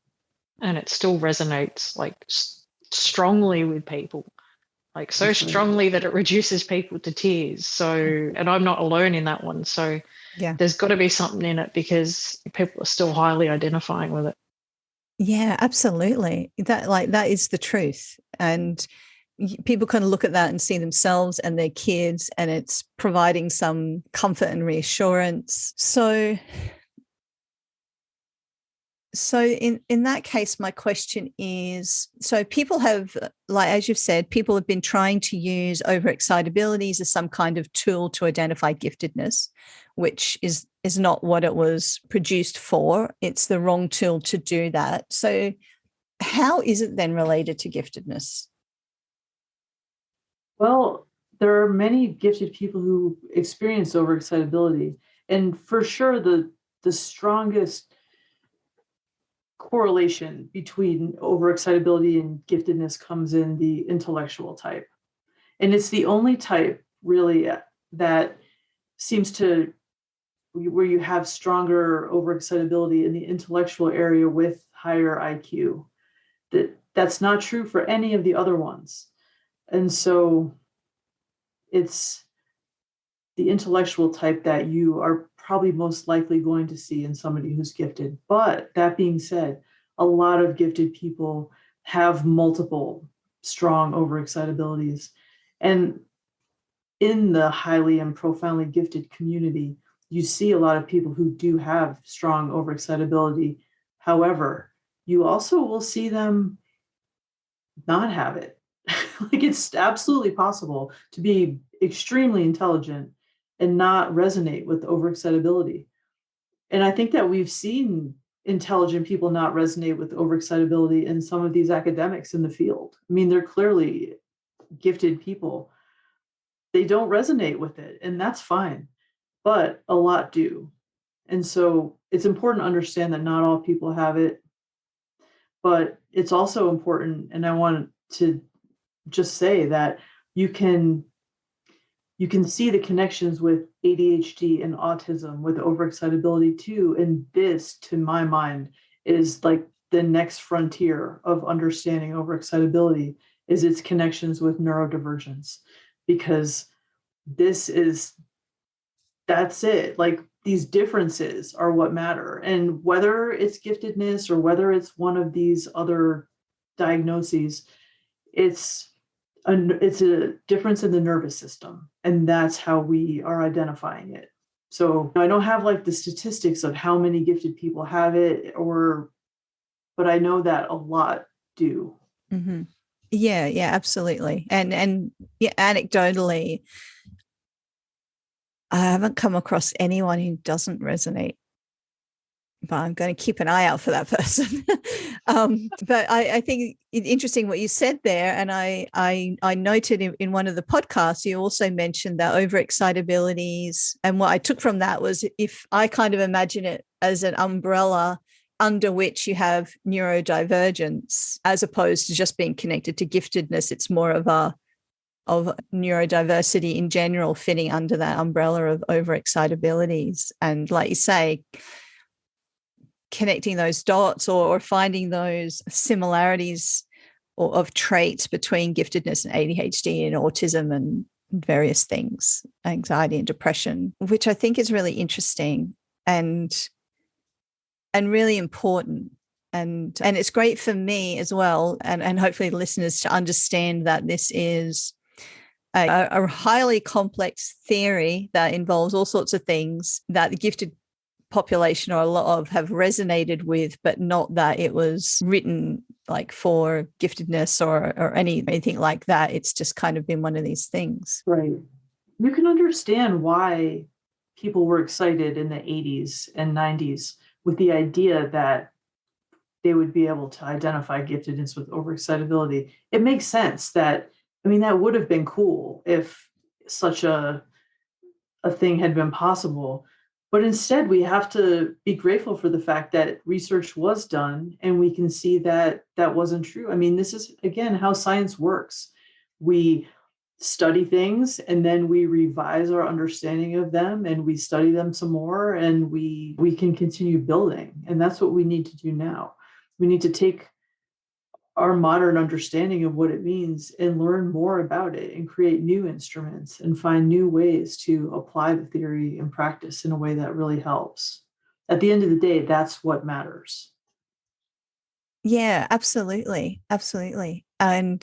And it still resonates like strongly with people, like so strongly that it reduces people to tears. So, and I'm not alone in that one. So Yeah. there's got to be something in it because people are still highly identifying with it. Yeah, absolutely. That is the truth. And people kind of look at that and see themselves and their kids, and it's providing some comfort and reassurance. So in that case, my question is, so people have, like, as you've said, people have been trying to use overexcitabilities as some kind of tool to identify giftedness, which is not what it was produced for. It's the wrong tool to do that. So how is it then related to giftedness? Well, there are many gifted people who experience overexcitability. And for sure, the strongest correlation between overexcitability and giftedness comes in the intellectual type. And it's the only type really that seems to, where you have stronger overexcitability in the intellectual area with higher IQ. That's not true for any of the other ones. And so it's the intellectual type that you are probably most likely going to see in somebody who's gifted. But that being said, a lot of gifted people have multiple strong overexcitabilities. And in the highly and profoundly gifted community, you see a lot of people who do have strong overexcitability. However, you also will see them not have it. Like, it's absolutely possible to be extremely intelligent and not resonate with overexcitability. And I think that we've seen intelligent people not resonate with overexcitability in some of these academics in the field. I mean, they're clearly gifted people. They don't resonate with it, and that's fine, but a lot do. And so it's important to understand that not all people have it, but it's also important, and I want to just say that you can see the connections with ADHD and autism with overexcitability too. And this, to my mind, is like the next frontier of understanding overexcitability, is its connections with neurodivergence, because that's it. Like, these differences are what matter. And whether it's giftedness or whether it's one of these other diagnoses, it's a difference in the nervous system, and that's how we are identifying it. So I don't have like the statistics of how many gifted people have it, but I know that a lot do. Mm-hmm. Yeah, absolutely. And yeah, anecdotally, I haven't come across anyone who doesn't resonate, but I'm going to keep an eye out for that person. But I think it's interesting what you said there. And I noted in one of the podcasts, you also mentioned that overexcitabilities. And what I took from that was, if I kind of imagine it as an umbrella under which you have neurodivergence, as opposed to just being connected to giftedness, it's more of neurodiversity in general fitting under that umbrella of overexcitabilities. And like you say, connecting those dots or finding those similarities of traits between giftedness and ADHD and autism and various things, anxiety and depression, which I think is really interesting and really important. And it's great for me as well, and hopefully listeners, to understand that this is a highly complex theory that involves all sorts of things that the gifted population, or a lot of, have resonated with, but not that it was written like for giftedness or anything like that. It's just kind of been one of these things. Right. You can understand why people were excited in the 80s and 90s with the idea that they would be able to identify giftedness with overexcitability. It makes sense that would have been cool if such a thing had been possible. But instead, we have to be grateful for the fact that research was done, and we can see that that wasn't true. I mean, this is, again, how science works. We study things and then we revise our understanding of them and we study them some more and we can continue building. And that's what we need to do now. We need to take our modern understanding of what it means and learn more about it and create new instruments and find new ways to apply the theory and practice in a way that really helps. At the end of the day, that's what matters. Yeah, absolutely. Absolutely. And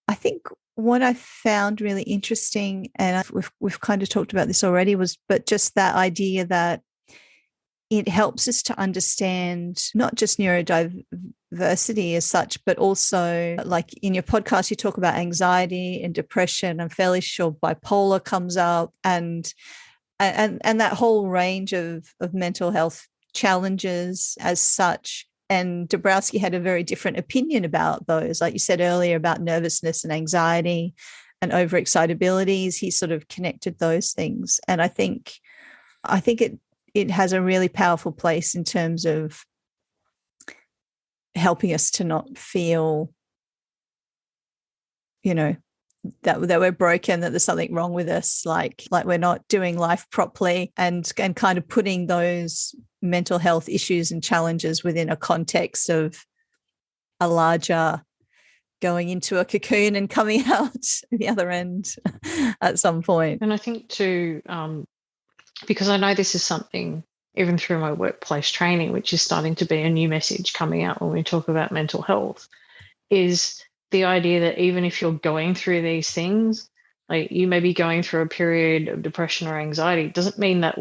I think what I found really interesting, and we've kind of talked about this already, but just that idea that it helps us to understand not just neurodiversity as such, but also, like in your podcast, you talk about anxiety and depression. I'm fairly sure bipolar comes up, and that whole range of mental health challenges as such. And Dabrowski had a very different opinion about those, like you said earlier, about nervousness and anxiety and overexcitabilities. He sort of connected those things, and I think it has a really powerful place in terms of helping us to not feel, that we're broken, that there's something wrong with us, like we're not doing life properly, and kind of putting those mental health issues and challenges within a context of a larger going into a cocoon and coming out the other end at some point. And I think too, because I know this is something even through my workplace training, which is starting to be a new message coming out when we talk about mental health, is the idea that even if you're going through these things, like you may be going through a period of depression or anxiety, it doesn't mean that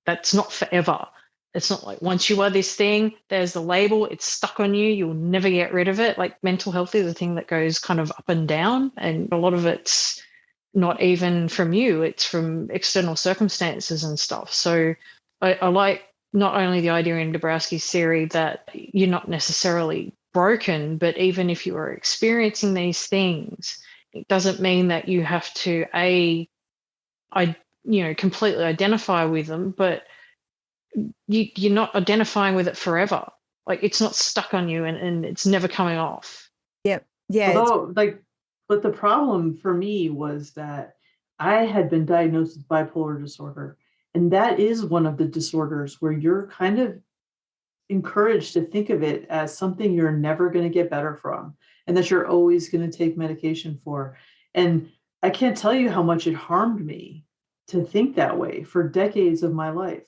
that's not forever. It's not like once you are this thing, there's the label, it's stuck on you, you'll never get rid of it. Like mental health is a thing that goes kind of up and down, and a lot of it's not even from you, it's from external circumstances and stuff. So I like not only the idea in Dabrowski's theory that you're not necessarily broken, but even if you are experiencing these things, it doesn't mean that you have to completely identify with them, but you're not identifying with it forever. Like it's not stuck on you and it's never coming off. Yep. Yeah. But the problem for me was that I had been diagnosed with bipolar disorder. And that is one of the disorders where you're kind of encouraged to think of it as something you're never going to get better from and that you're always going to take medication for. And I can't tell you how much it harmed me to think that way for decades of my life.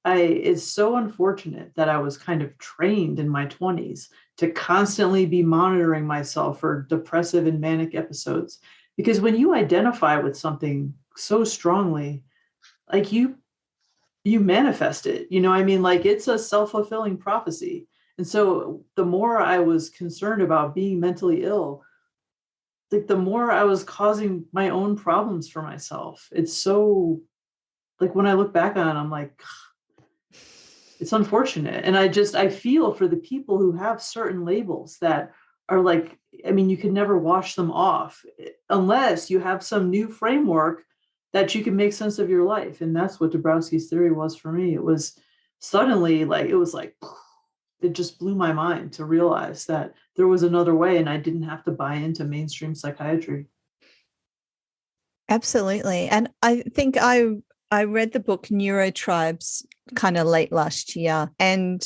It's so unfortunate that I was kind of trained in my 20s to constantly be monitoring myself for depressive and manic episodes. Because when you identify with something so strongly, like you manifest it, like it's a self-fulfilling prophecy. And so the more I was concerned about being mentally ill, like the more I was causing my own problems for myself. It's so, like when I look back on it, I'm like, it's unfortunate. And I feel for the people who have certain labels that are like, you can never wash them off unless you have some new framework that you can make sense of your life. And that's what Dabrowski's theory was for me. It was suddenly it just blew my mind to realize that there was another way and I didn't have to buy into mainstream psychiatry. Absolutely. And I think I read the book Neurotribes kind of late last year, and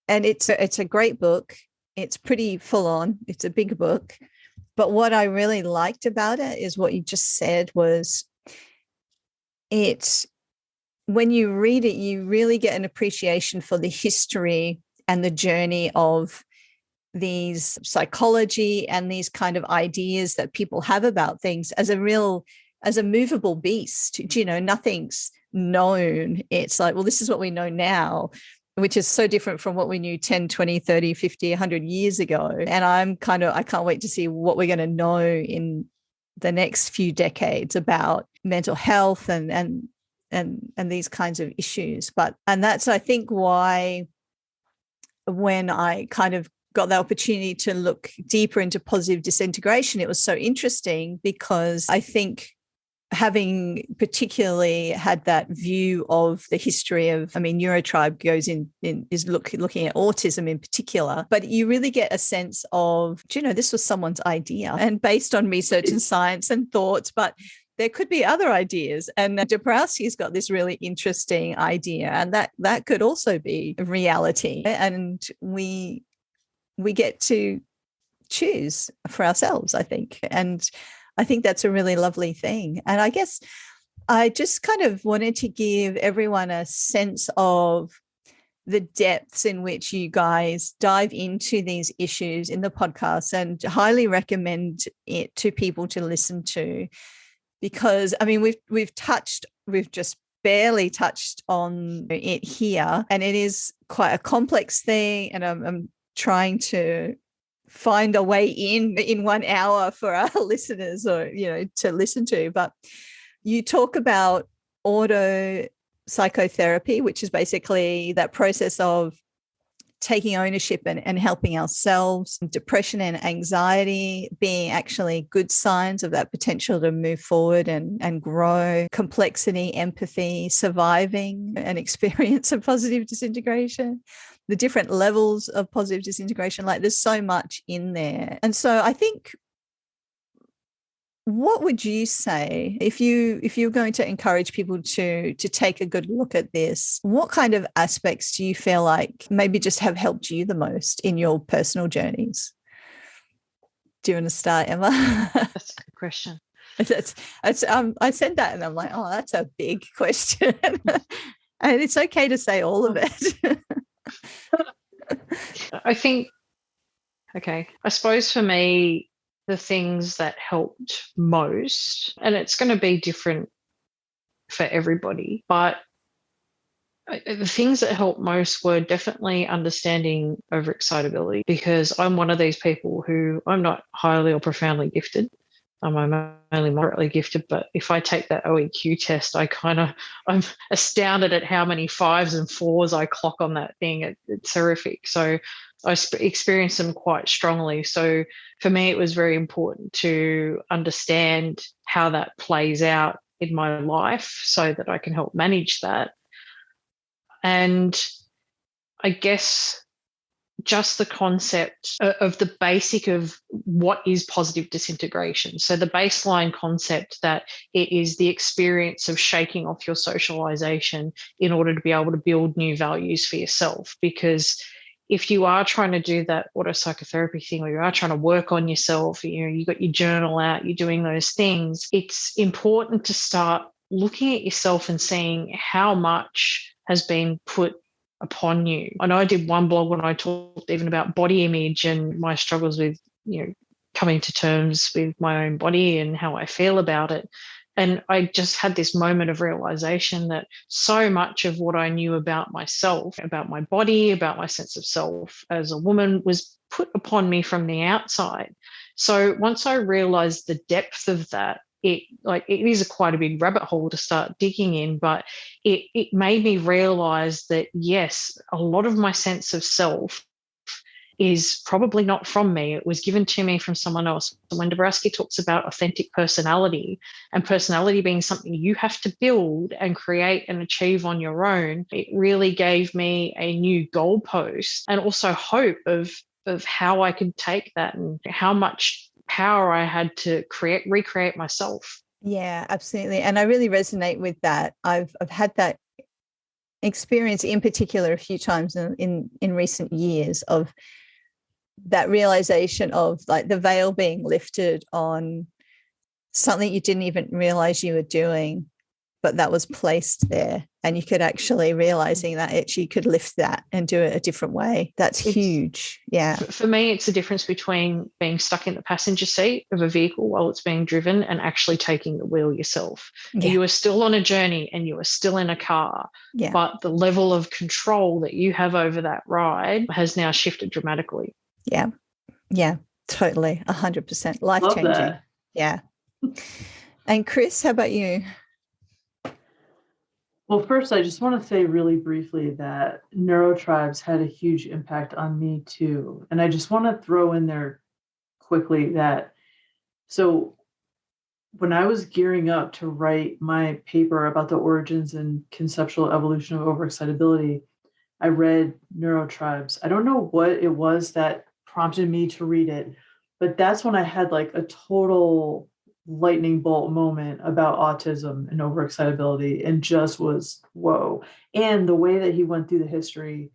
it's a great book. It's pretty full on. It's a big book. But what I really liked about it is what you just said was when you read it, you really get an appreciation for the history and the journey of these psychology and these kind of ideas that people have about things as a movable beast. Nothing's known. It's like, well, this is what we know now, which is so different from what we knew 10, 20, 30, 50, 100 years ago. And I can't wait to see what we're going to know in the next few decades about mental health and these kinds of issues. And that's, I think, why when I kind of got the opportunity to look deeper into positive disintegration, it was so interesting because I think having particularly had that view of the history of, Neurotribe goes is looking at autism in particular, but you really get a sense of, this was someone's idea and based on research and science and thoughts, but there could be other ideas. And Dabrowski's got this really interesting idea, and that could also be a reality. And we get to choose for ourselves, I think. And I think that's a really lovely thing. And I guess I just kind of wanted to give everyone a sense of the depths in which you guys dive into these issues in the podcast, and highly recommend it to people to listen to, because we've just barely touched on it here, and it is quite a complex thing, and I'm trying to find a way in 1 hour for our listeners, or to listen to. But you talk about auto psychotherapy, which is basically that process of taking ownership and helping ourselves. Depression and anxiety being actually good signs of that potential to move forward and grow. Complexity, empathy, surviving an experience of positive disintegration, the different levels of positive disintegration. Like, there's so much in there. And so I think, what would you say if you're going to encourage people to take a good look at this? What kind of aspects do you feel like maybe just have helped you the most in your personal journeys? Do you want to start, Emma? That's a good question. I said that and I'm like, oh, that's a big question. And it's okay to say all of it. I think, I suppose for me, the things that helped most, and it's going to be different for everybody, but the things that helped most were definitely understanding overexcitability, because I'm one of these people who, I'm not highly or profoundly gifted. I'm only moderately gifted, but if I take that OEQ test, I'm astounded at how many 5s and 4s I clock on that thing. It's horrific. So I experience them quite strongly. So for me, it was very important to understand how that plays out in my life so that I can help manage that. And I guess just the concept of the basic of what is positive disintegration. So the baseline concept that it is the experience of shaking off your socialization in order to be able to build new values for yourself. Because if you are trying to do that autopsychotherapy thing, or you are trying to work on yourself, you got your journal out, you're doing those things, it's important to start looking at yourself and seeing how much has been put upon you. I know I did one blog when I talked even about body image and my struggles with, coming to terms with my own body and how I feel about it. And I just had this moment of realization that so much of what I knew about myself, about my body, about my sense of self as a woman, was put upon me from the outside. So once I realized the depth of that, it is quite a big rabbit hole to start digging in, but it made me realize that, yes, a lot of my sense of self is probably not from me. It was given to me from someone else. When Dabrowski talks about authentic personality and personality being something you have to build and create and achieve on your own, it really gave me a new goalpost and also hope of how I could take that and how much power I had to recreate myself. Yeah, absolutely. And I really resonate with that. I've had that experience in particular a few times in recent years, of that realization of like the veil being lifted on something you didn't even realize you were doing, but that was placed there, and you could actually realizing that you could lift that and do it a different way. That's huge. Yeah. For me, it's the difference between being stuck in the passenger seat of a vehicle while it's being driven and actually taking the wheel yourself. Yeah. You are still on a journey and you are still in a car, but the level of control that you have over that ride has now shifted dramatically. Yeah. Yeah, totally. 100%. Life-changing. Yeah. And Chris, how about you? Well, first, I just want to say really briefly that Neurotribes had a huge impact on me too. And I just want to throw in there quickly that, so when I was gearing up to write my paper about the origins and conceptual evolution of overexcitability, I read Neurotribes. I don't know what it was that prompted me to read it, but that's when I had like a total lightning bolt moment about autism and overexcitability and just was, whoa. And the way that he went through the history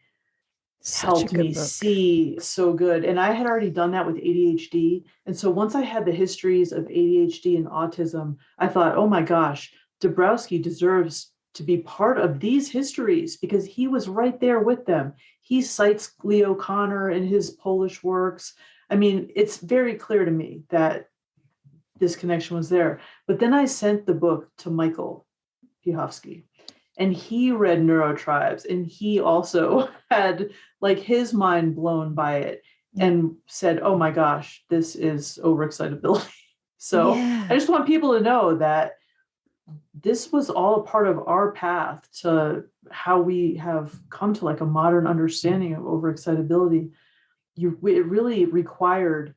helped me see so good. And I had already done that with ADHD. And so once I had the histories of ADHD and autism, I thought, oh my gosh, Dabrowski deserves to be part of these histories because he was right there with them. He cites Leo Kanner in his Polish works. I mean, it's very clear to me that this connection was there. But then I sent the book to Michael Piechowski, and he read Neurotribes, and he also had like his mind blown by it and said, oh my gosh, this is overexcitability. So I just want people to know that this was all a part of our path to how we have come to like a modern understanding of overexcitability. It really required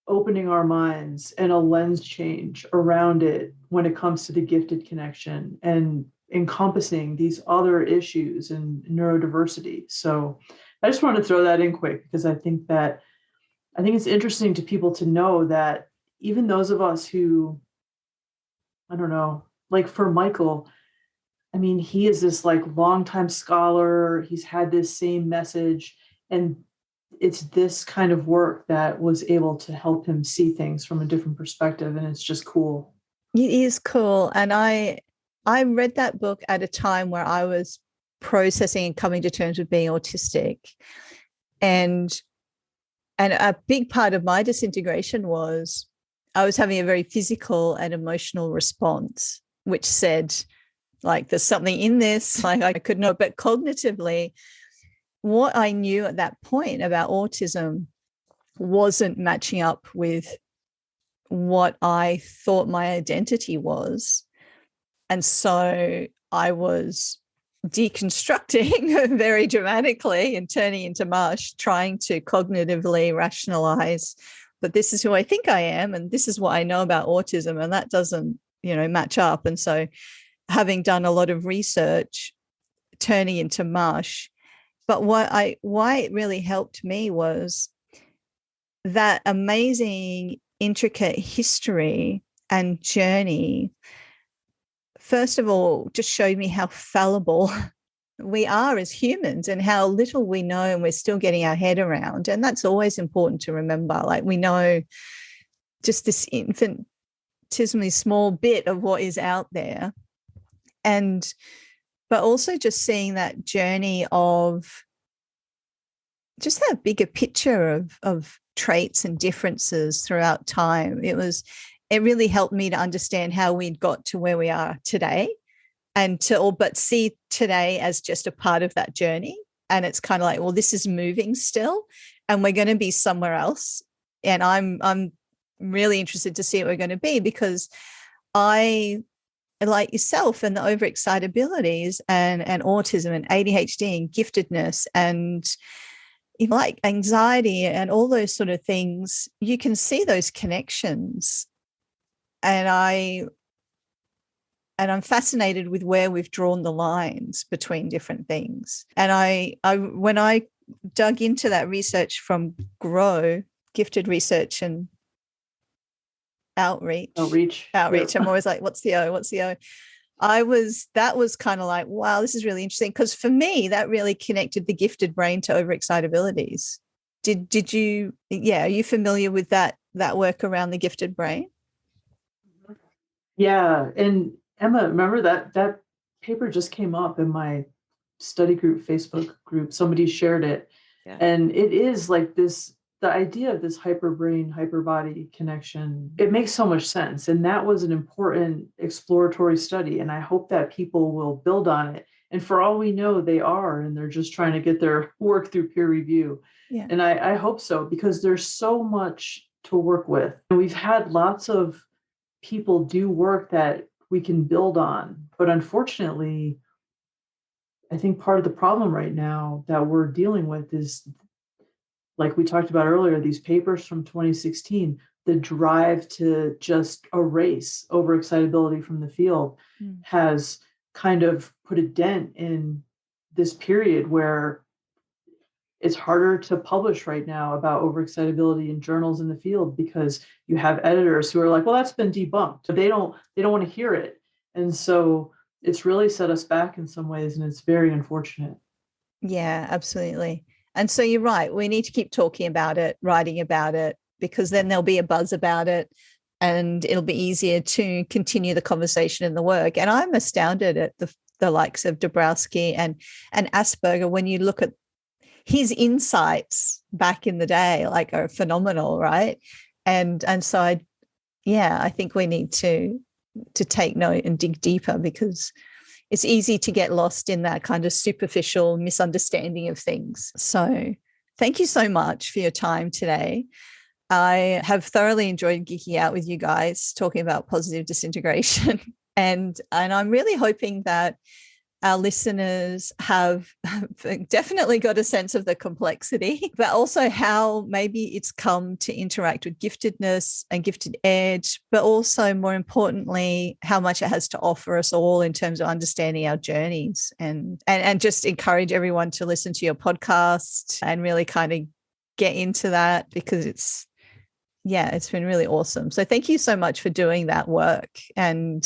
opening our minds and a lens change around it when it comes to the gifted connection and encompassing these other issues and neurodiversity. So I just wanted to throw that in quick because I think it's interesting to people to know that even those of us who, I don't know, like for Michael, I mean, he is this like longtime scholar. He's had this same message, and it's this kind of work that was able to help him see things from a different perspective. And it's just cool. It is cool. And I read that book at a time where I was processing and coming to terms with being autistic. And a big part of my disintegration was I was having a very physical and emotional response, which said, like, there's something in this, like I could know, but cognitively, what I knew at that point about autism wasn't matching up with what I thought my identity was. And so I was deconstructing very dramatically and turning into mush, trying to cognitively rationalize, but this is who I think I am, and this is what I know about autism, and that doesn't, match up. And so having done a lot of research, turning into mush. But why it really helped me was that amazing, intricate history and journey, first of all, just showed me how fallible we are as humans and how little we know and we're still getting our head around. And that's always important to remember. Like, we know just this infinitesimally small bit of what is out there. But also just seeing that journey of just that bigger picture of traits and differences throughout time. It really helped me to understand how we'd got to where we are today, and but see today as just a part of that journey. And it's kind of like, well, this is moving still, and we're going to be somewhere else. And I'm really interested to see what we're going to be, because I, like yourself, and the overexcitabilities and autism and ADHD and giftedness and like anxiety and all those sort of things, you can see those connections. And I'm fascinated with where we've drawn the lines between different things. And I when I dug into that research from GROW, Gifted Research and Outreach. Yep. I'm always like, what's the O? That was kind of like, wow, this is really interesting, because for me, that really connected the gifted brain to overexcitabilities. Did you, are you familiar with that work around the gifted brain? Yeah. And Emma, remember that paper just came up in my study group, Facebook group. Somebody shared it. Yeah. And it is like this, the idea of this hyper-brain, hyper-body connection, it makes so much sense. And that was an important exploratory study. And I hope that people will build on it. And for all we know, they are, and they're just trying to get their work through peer review. Yeah. And I hope so, because there's so much to work with. And we've had lots of people do work that we can build on. But unfortunately, I think part of the problem right now that we're dealing with is, like we talked about earlier, these papers from 2016, the drive to just erase overexcitability from the field has kind of put a dent in this period where it's harder to publish right now about overexcitability in journals in the field, because you have editors who are like, well, that's been debunked. They don't want to hear it. And so it's really set us back in some ways, and it's very unfortunate. Yeah, absolutely. And so you're right. We need to keep talking about it, writing about it, because then there'll be a buzz about it and it'll be easier to continue the conversation and the work. And I'm astounded at the likes of Dabrowski and Asperger. When you look at his insights back in the day, like, are phenomenal, right? And so I think we need to take note and dig deeper, because it's easy to get lost in that kind of superficial misunderstanding of things. So thank you so much for your time today. I have thoroughly enjoyed geeking out with you guys, talking about positive disintegration. And I'm really hoping that our listeners have definitely got a sense of the complexity, but also how maybe it's come to interact with giftedness and gifted edge, but also more importantly, how much it has to offer us all in terms of understanding our journeys, and just encourage everyone to listen to your podcast and really kind of get into that, because it's been really awesome. So thank you so much for doing that work and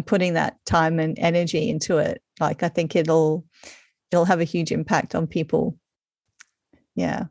putting that time and energy into it. Like, I think it'll have a huge impact on people. Yeah.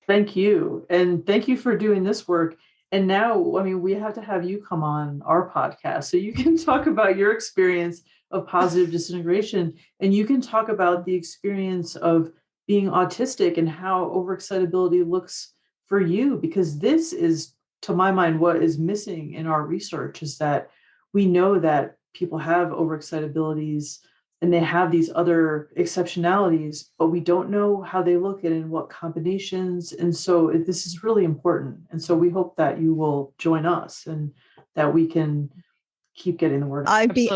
Thank you. And thank you for doing this work. And now, I mean, we have to have you come on our podcast so you can talk about your experience of positive disintegration, and you can talk about the experience of being autistic and how overexcitability looks for you, because this is, to my mind, what is missing in our research, is that we know that people have overexcitabilities and they have these other exceptionalities, but we don't know how they look and in what combinations. And so this is really important. And so we hope that you will join us and that we can keep getting the word out. I'd be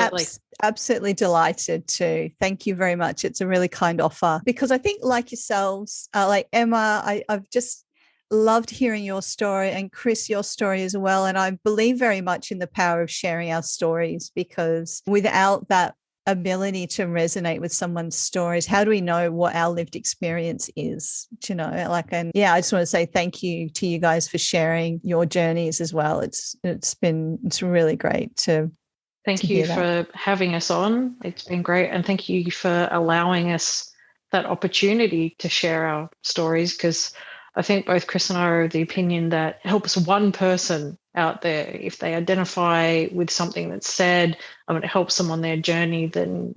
absolutely delighted to. Thank you very much. It's a really kind offer, because I think, like yourselves, like Emma, I've just loved hearing your story, and Chris, your story as well. And I believe very much in the power of sharing our stories, because without that ability to resonate with someone's stories, how do we know what our lived experience is? I just want to say thank you to you guys for sharing your journeys as well. It's really great to thank you for having us on. It's been great, and thank you for allowing us that opportunity to share our stories, because I think both Chris and I are of the opinion that it helps one person out there. If they identify with something that's said, it helps them on their journey, then,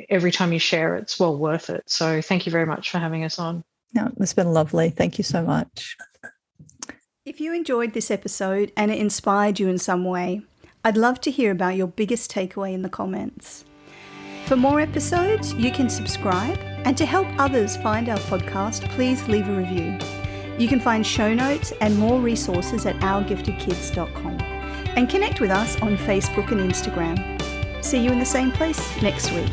every time you share, it's well worth it. So thank you very much for having us on. No, it's been lovely. Thank you so much. If you enjoyed this episode and it inspired you in some way, I'd love to hear about your biggest takeaway in the comments. For more episodes, you can subscribe, and to help others find our podcast, please leave a review. You can find show notes and more resources at ourgiftedkids.com, and connect with us on Facebook and Instagram. See you in the same place next week.